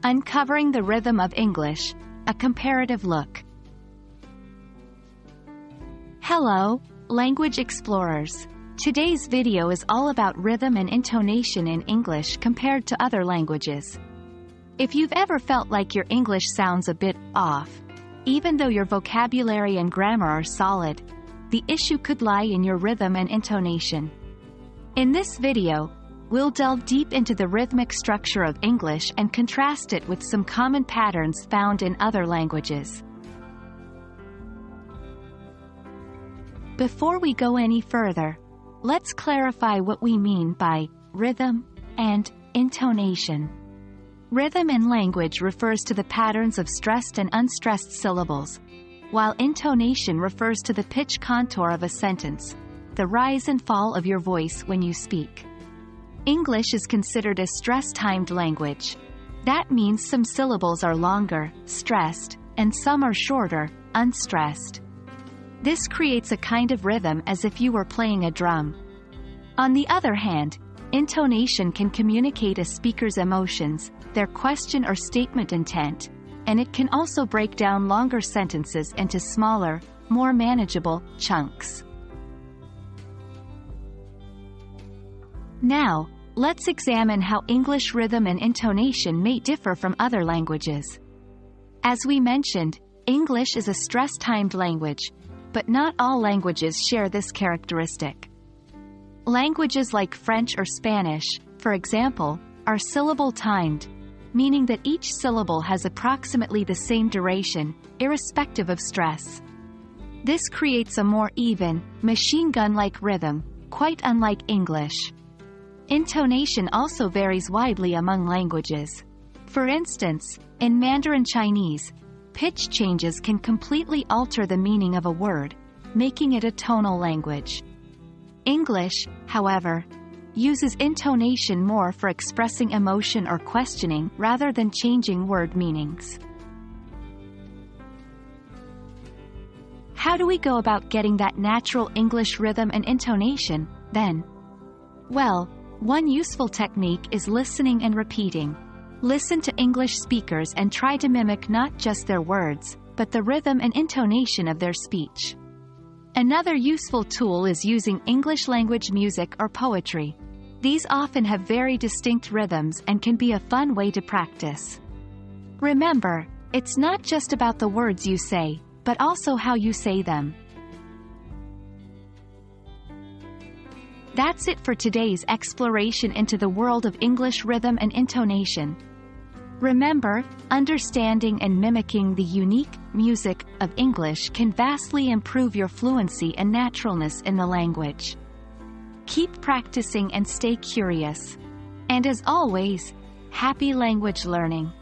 Uncovering the Rhythm of English, a Comparative Look. Hello, language explorers. Today's video is all about rhythm and intonation in English compared to other languages. If you've ever felt like your English sounds a bit off, even though your vocabulary and grammar are solid, the issue could lie in your rhythm and intonation. In this video, we'll delve deep into the rhythmic structure of English and contrast it with some common patterns found in other languages. Before we go any further, let's clarify what we mean by rhythm and intonation. Rhythm in language refers to the patterns of stressed and unstressed syllables, while intonation refers to the pitch contour of a sentence, the rise and fall of your voice when you speak. English is considered a stress-timed language. That means some syllables are longer, stressed, and some are shorter, unstressed. This creates a kind of rhythm as if you were playing a drum. On the other hand, intonation can communicate a speaker's emotions, their question or statement intent, and it can also break down longer sentences into smaller, more manageable chunks. Now, let's examine how English rhythm and intonation may differ from other languages. As we mentioned, English is a stress-timed language, but not all languages share this characteristic. Languages like French or Spanish, for example, are syllable-timed, meaning that each syllable has approximately the same duration, irrespective of stress. This creates a more even, machine gun-like rhythm, quite unlike English. Intonation also varies widely among languages. For instance, in Mandarin Chinese, pitch changes can completely alter the meaning of a word, making it a tonal language. English, however, uses intonation more for expressing emotion or questioning rather than changing word meanings. How do we go about getting that natural English rhythm and intonation, then? Well, one useful technique is listening and repeating. Listen to English speakers and try to mimic not just their words, but the rhythm and intonation of their speech. Another useful tool is using English language music or poetry. These often have very distinct rhythms and can be a fun way to practice. Remember, it's not just about the words you say, but also how you say them. That's it for today's exploration into the world of English rhythm and intonation. Remember, understanding and mimicking the unique music of English can vastly improve your fluency and naturalness in the language. Keep practicing and stay curious. And as always, happy language learning.